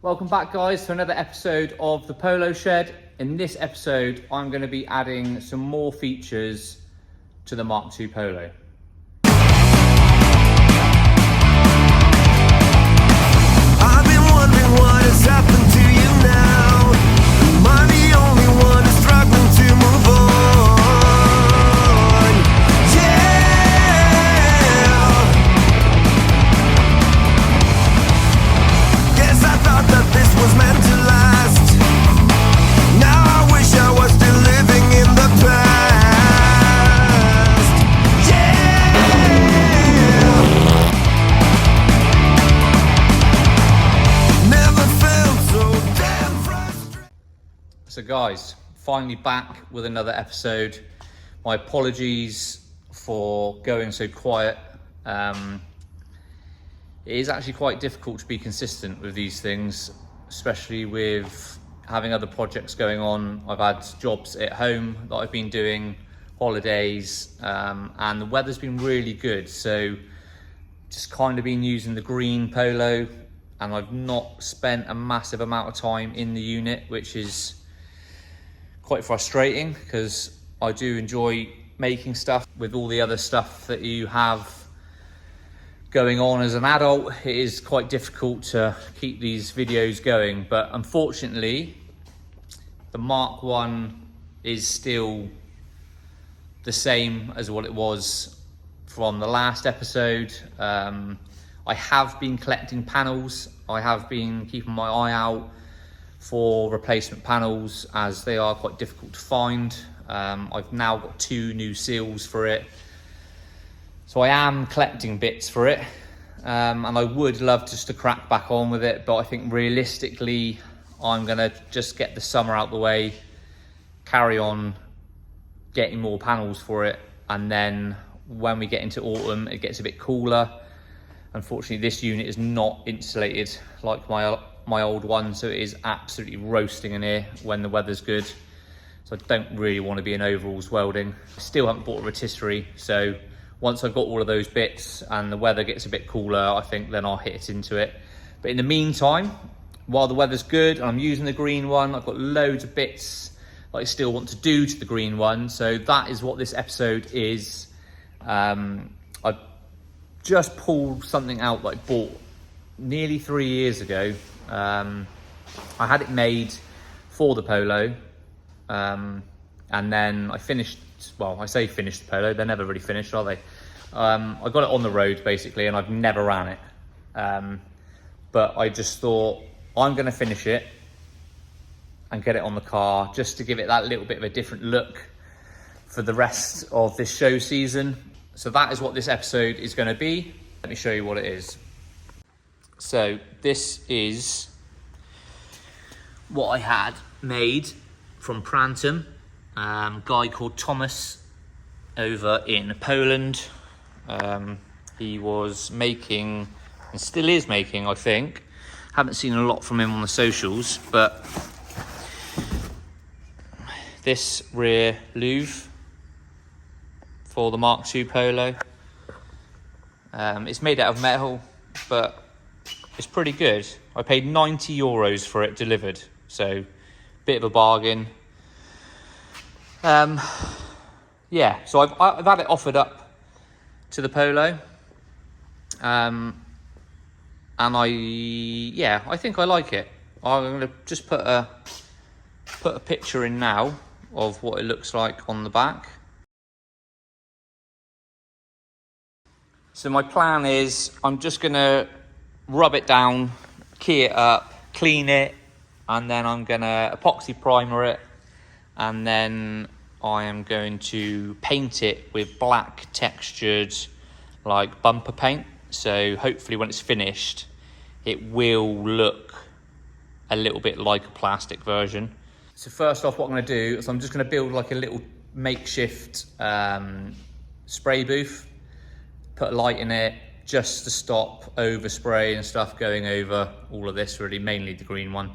Welcome back, guys, to another episode of the Polo Shed. In this episode, I'm going to be adding some more features to the Mark II Polo. I've been wondering what has happened to you now. Am I the only one who's struggling to move on? Yeah. Guess I thought that this was meant to last. Now I wish I was still living in the past. Yeah. Never felt so damn frustrated. So guys, finally back with another episode. My apologies for going so quiet. It is actually quite difficult to be consistent with these things, especially with having other projects going on. I've had jobs at home that I've been doing, holidays, and the weather's been really good. So just kind of been using the green polo, and I've not spent a massive amount of time in the unit, which is quite frustrating because I do enjoy making stuff. With all the other stuff that you have going on as an adult, it is quite difficult to keep these videos going. But unfortunately, the Mark I is still the same as what it was from the last episode. I have been collecting panels. I have been keeping my eye out for replacement panels as they are quite difficult to find. I've now got 2 new seals for it. So I am collecting bits for it, and I would love just to crack back on with it, but I think realistically, I'm gonna just get the summer out the way, carry on getting more panels for it, and then when we get into autumn, it gets a bit cooler. Unfortunately, this unit is not insulated like my old one, so it is absolutely roasting in here when the weather's good. So I don't really want to be in overalls welding. Still haven't bought a rotisserie, so once I've got all of those bits and the weather gets a bit cooler, I think then I'll hit into it. But in the meantime, while the weather's good and I'm using the green one, I've got loads of bits that I still want to do to the green one. So that is what this episode is. I've just pulled something out that I bought nearly 3 years ago. I had it made for the Polo, and then I finished. Well, I say finished the Polo, they're never really finished, are they? I got it on the road basically, and I've never ran it. But I just thought, I'm gonna finish it and get it on the car just to give it that little bit of a different look for the rest of this show season. So that is what this episode is gonna be. Let me show you what it is. So this is what I had made from Prantom. Guy called Thomas over in Poland. He was making, and still is making, I think. Haven't seen a lot from him on the socials, but this rear Louvre for the Mark II Polo. It's made out of metal, but it's pretty good. I paid €90 for it delivered, so bit of a bargain. Yeah, so I've had it offered up to the Polo, and I think I like it. I'm going to just put a picture in now of what it looks like on the back. So my plan is I'm just going to rub it down, key it up, clean it, and then I'm going to epoxy primer it, and then I am going to paint it with black textured like bumper paint. So hopefully when it's finished, it will look a little bit like a plastic version. So first off, what I'm going to do is I'm just going to build like a little makeshift spray booth, put a light in it just to stop overspray and stuff going over all of this, really mainly the green one,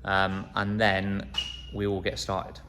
and then we will get started.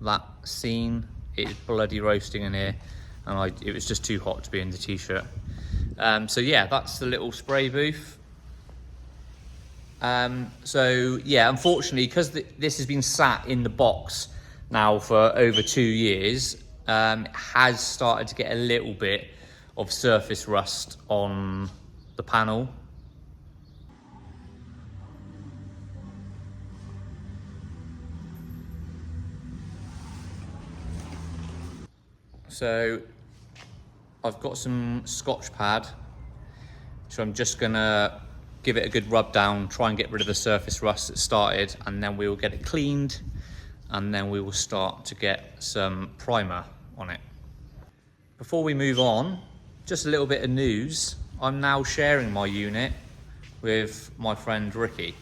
that scene. It's bloody roasting in here, and it was just too hot to be in the t-shirt. So yeah, that's the little spray booth. So yeah, unfortunately, because this has been sat in the box now for over 2 years, it has started to get a little bit of surface rust on the panel. So I've got some Scotch pad, so I'm just gonna give it a good rub down, try and get rid of the surface rust that started, and then we will get it cleaned, and then we will start to get some primer on it. Before we move on, just a little bit of news. I'm now sharing my unit with my friend Ricky.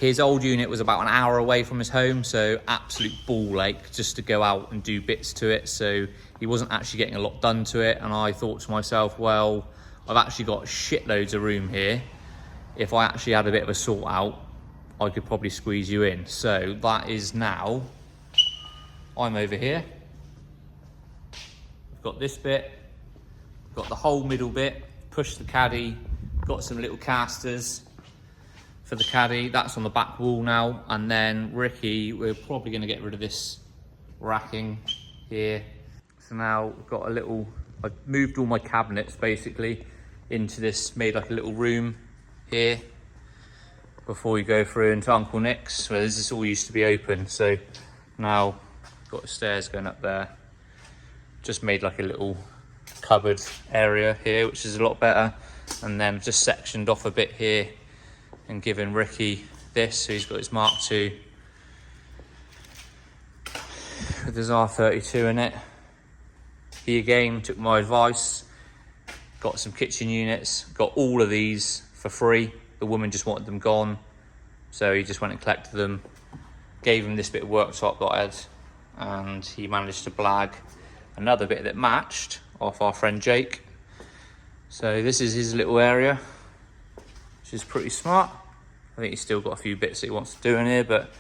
His old unit was about an hour away from his home, so absolute ball ache just to go out and do bits to it. So he wasn't actually getting a lot done to it, and I thought to myself, well, I've actually got shitloads of room here. If I actually had a bit of a sort out, I could probably squeeze you in. So that is now, I'm over here. I've got this bit, got the whole middle bit, push the caddy, got some little casters for the caddy. That's on the back wall now. And then Ricky, we're probably going to get rid of this racking here. So now we've got a little, I've moved all my cabinets basically into this, made like a little room here before you go through into Uncle Nick's, where this all used to be open. So now got the stairs going up there. Just made like a little cupboard area here, which is a lot better. And then just sectioned off a bit here and given Ricky this, so he's got his Mark II with his R32 in it. He again took my advice, got some kitchen units, got all of these for free. The woman just wanted them gone, so he just went and collected them, gave him this bit of worktop that I had, and he managed to blag another bit that matched off our friend Jake. So this is his little area, which is pretty smart. I think he's still got a few bits that he wants to do in here, but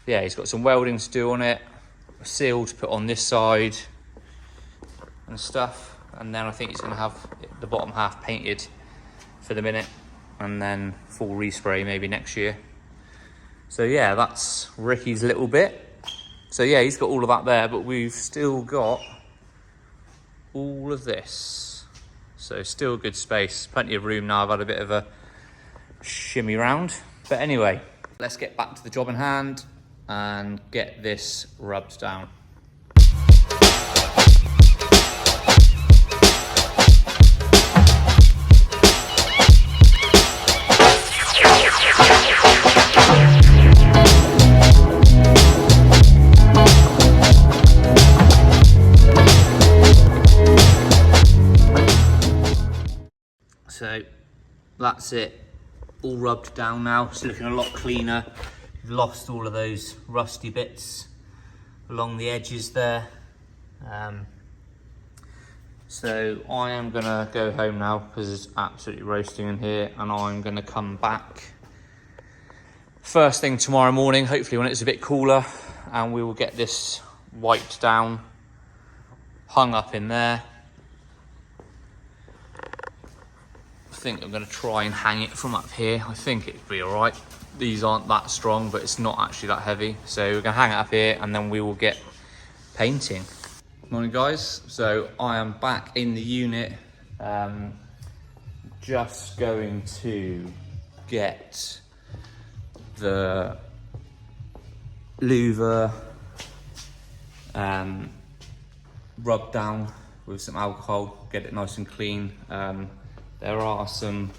yeah, he's got some welding to do on it, a seal to put on this side and stuff. And then I think he's going to have the bottom half painted for the minute, and then full respray maybe next year. So yeah, that's Ricky's little bit. So yeah, he's got all of that there, but we've still got all of this. So still good space, plenty of room now. I've had a bit of a shimmy round. But anyway, let's get back to the job in hand and get this rubbed down. So that's it, all rubbed down now. It's looking a lot cleaner. We've lost all of those rusty bits along the edges there. So I am gonna go home now because it's absolutely roasting in here, and I'm gonna come back first thing tomorrow morning, hopefully when it's a bit cooler, and we will get this wiped down, hung up in there. I think I'm going to try and hang it from up here. I think it'd be all right. These aren't that strong, but it's not actually that heavy. So we're going to hang it up here, and then we will get painting. Morning, guys. So I am back in the unit. Just going to get the Louvre rubbed down with some alcohol, get it nice and clean. There are some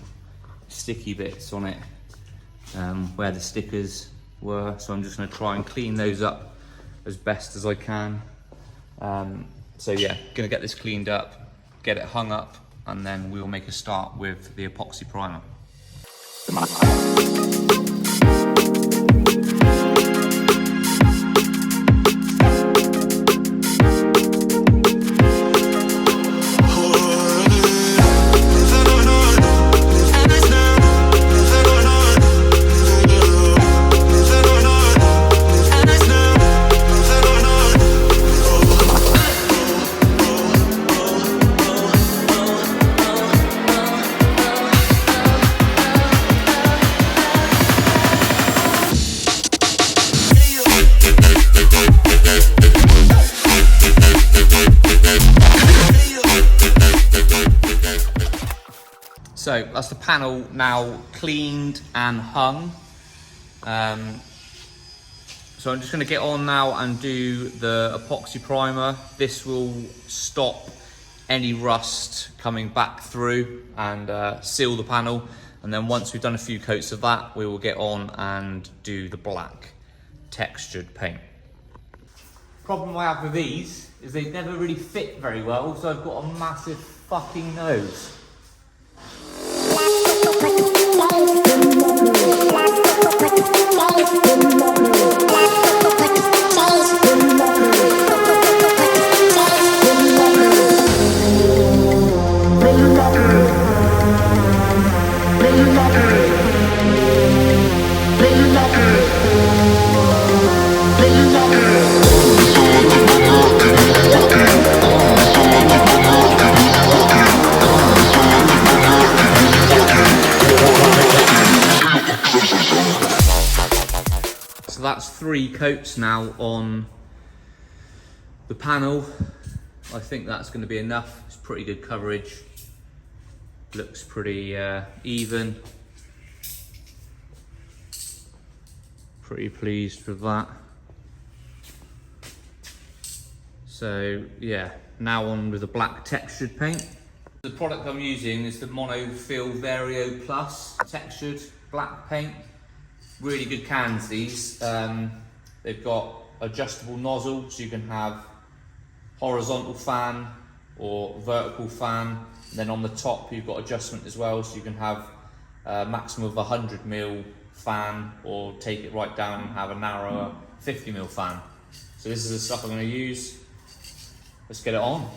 sticky bits on it where the stickers were, so I'm just going to try and clean those up as best as I can. So yeah, going to get this cleaned up, get it hung up, and then we'll make a start with the epoxy primer. So that's the panel now cleaned and hung. So I'm just going to get on now and do the epoxy primer. This will stop any rust coming back through and seal the panel. And then once we've done a few coats of that, we will get on and do the black textured paint. Problem I have with these is they never really fit very well, so I've got a massive fucking nose. So that's 3 coats now on the panel. I think that's going to be enough. It's pretty good coverage. Looks pretty even. Pretty pleased with that. So yeah, now on with the black textured paint. The product I'm using is the Monofill Vario Plus textured black paint. Really good cans, these. They've got adjustable nozzle, so you can have horizontal fan or vertical fan. And then on the top, you've got adjustment as well, so you can have a maximum of 100mm fan, or take it right down and have a narrower 50mm fan. So this is the stuff I'm going to use. Let's get it on.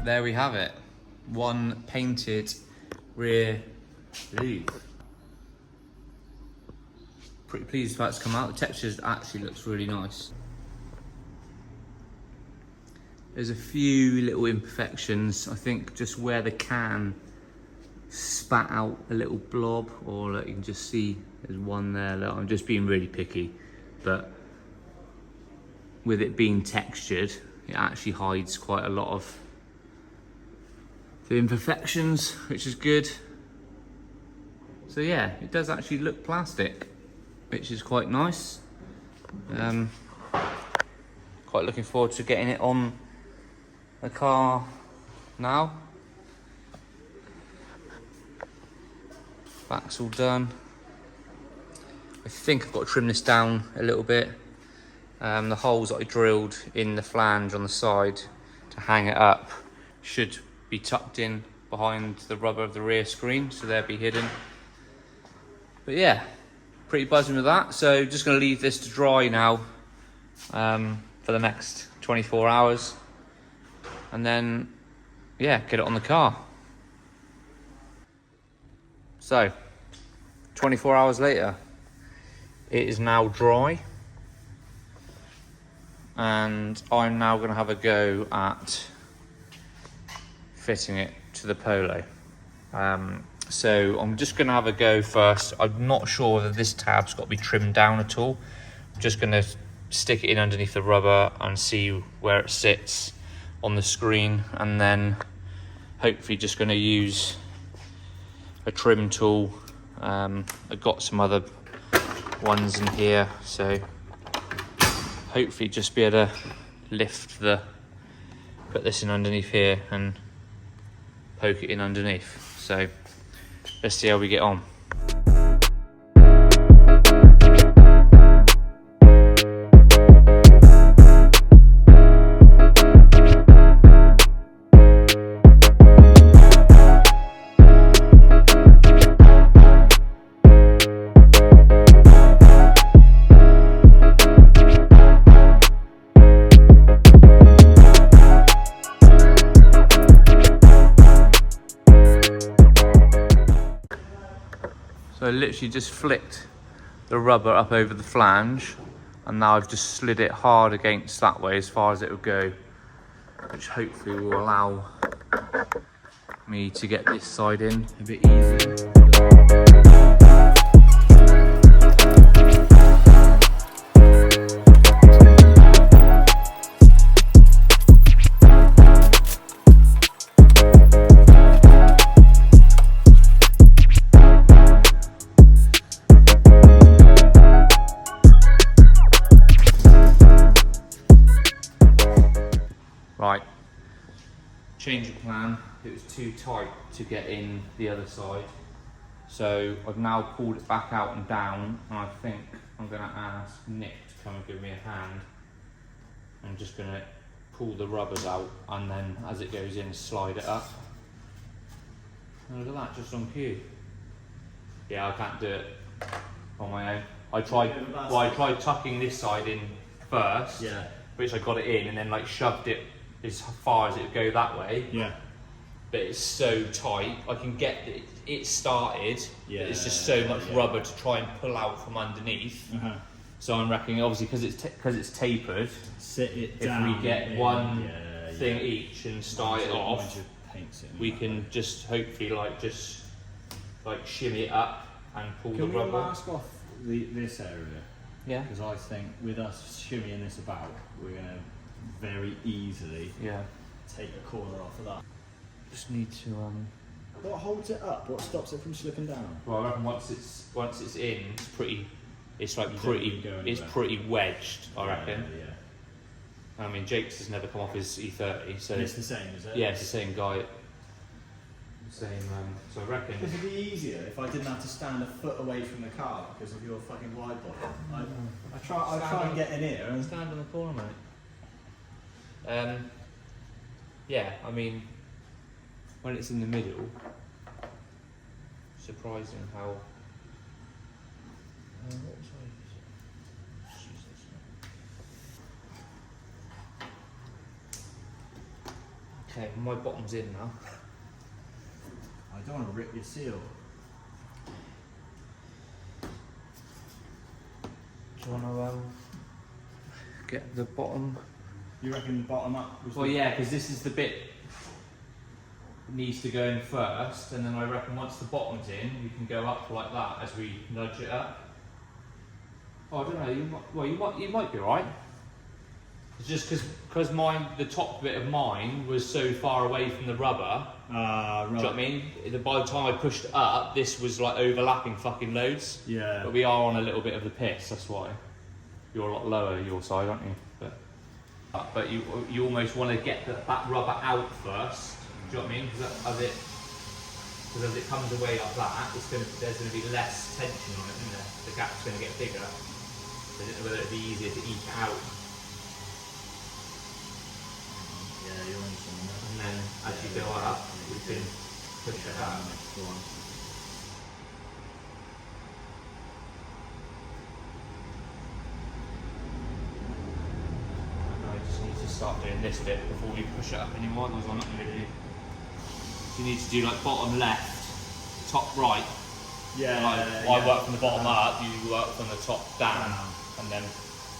There we have it, one painted rear Louvre. Pretty pleased with how it's come out. The texture actually looks really nice. There's a few little imperfections. I think just where the can spat out a little blob, or look, you can just see there's one there. Look, I'm just being really picky, but with it being textured, it actually hides quite a lot of the imperfections, which is good. So yeah, it does actually look plastic, which is quite nice. Quite looking forward to getting it on the car now. Back's all done. I think I've got to trim this down a little bit. The holes that I drilled in the flange on the side to hang it up should be tucked in behind the rubber of the rear screen, so they'll be hidden. But yeah, pretty buzzing with that. So just going to leave this to dry now for the next 24 hours, and then yeah, get it on the car. So 24 hours later, it is now dry, and I'm now going to have a go at fitting it to the Polo. So I'm just going to have a go first. I'm not sure whether this tab's got to be trimmed down at all. I'm just going to stick it in underneath the rubber and see where it sits on the screen, and then hopefully just going to use a trim tool. I've got some other ones in here, so hopefully just be able to put this in underneath here and poke it in underneath. So let's see how we get on. So I literally just flicked the rubber up over the flange, and now I've just slid it hard against that way as far as it would go, which hopefully will allow me to get this side in a bit easier. Right, change of plan. It was too tight to get in the other side, so I've now pulled it back out and down, and I think I'm going to ask Nick to come and give me a hand. I'm just going to pull the rubbers out, and then as it goes in, slide it up. And look at that, just on cue. Yeah, I can't do it on my own. I tried tucking this side in first, yeah, which I got it in, and then like shoved it as far as it would go that way. Yeah. But it's so tight, I can get it started, yeah, but it's just so much rubber to try and pull out from underneath. So I'm reckoning, obviously, because it's tapered, sit it down, if we get one thing each and start it off, we can just hopefully like shimmy it up and pull the rubber. Can we mask off this area? Yeah. Because I think with us shimmying this about, we're going to very easily take a corner off of that. Just need to What holds it up? What stops it from slipping down? Well, I reckon once it's in, it's pretty wedged, I reckon. Yeah. I mean, Jake's has never come off his E30, so it's the same, is it? Yeah, it's the same guy. So I reckon it would be easier if I didn't have to stand a foot away from the car because of your fucking wide body. I try and get in here and stand on the corner, mate. Yeah, I mean, when it's in the middle, surprising how. What was I using? Jesus. Okay, my bottom's in now. I don't want to rip your seal. Do you want to get the bottom? You reckon bottom up? Well, yeah, because this is the bit that needs to go in first, and then I reckon once the bottom's in, we can go up like that as we nudge it up. Oh, I don't know. You might be right. It's just because the top bit of mine was so far away from the rubber. Right. Do you know what I mean? By the time I pushed it up, this was like overlapping fucking loads. Yeah. But we are on a little bit of the piss. That's why. You're a lot lower your side, aren't you? But you almost want to get that rubber out first. Do you know what I mean? Because as it comes away like that, there's going to be less tension on it, isn't there? The gap's going to get bigger. So I don't know whether it'd be easier to eke it out. Yeah, you're on something. And then as you go up, we can push it up. Go on. I just need to start doing this bit before we push it up anymore, otherwise I'm not going to do. You need to do like bottom left, top right. Yeah. I work from the bottom up, you work from the top down, and then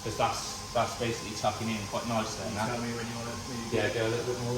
because that's basically tucking in quite nice then. Tell me when you want to. Yeah, go a little bit more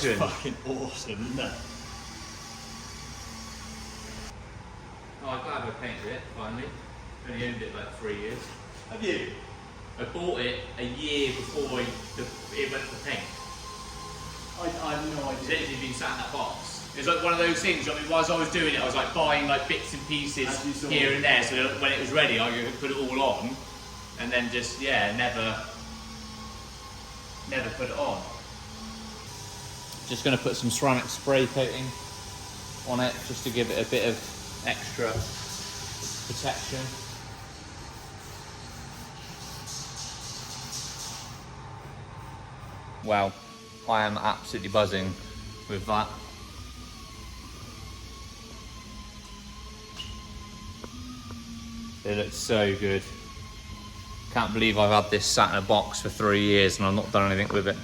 legend. fucking awesome, isn't it? Oh, I'm glad I painted it finally. Only owned it like 3 years. Have you? I bought it a year before it went to paint. I have no It's idea. literally been sat in that box. It's like one of those things. I mean, whilst I was doing it, I was like buying like bits and pieces As you saw. here and there, so that when it was ready, I could put it all on, and then just never put it on. Just going to put some ceramic spray coating on it, just to give it a bit of extra protection. Wow, I am absolutely buzzing with that. It looks so good. Can't believe I've had this sat in a box for 3 years and I've not done anything with it.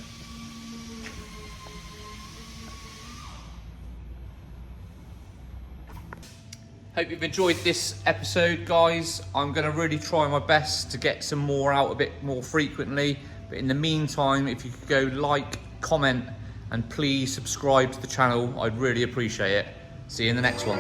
Hope you've enjoyed this episode, guys. I'm going to really try my best to get some more out a bit more frequently. But in the meantime, if you could go like, comment, and please subscribe to the channel, I'd really appreciate it. See you in the next one.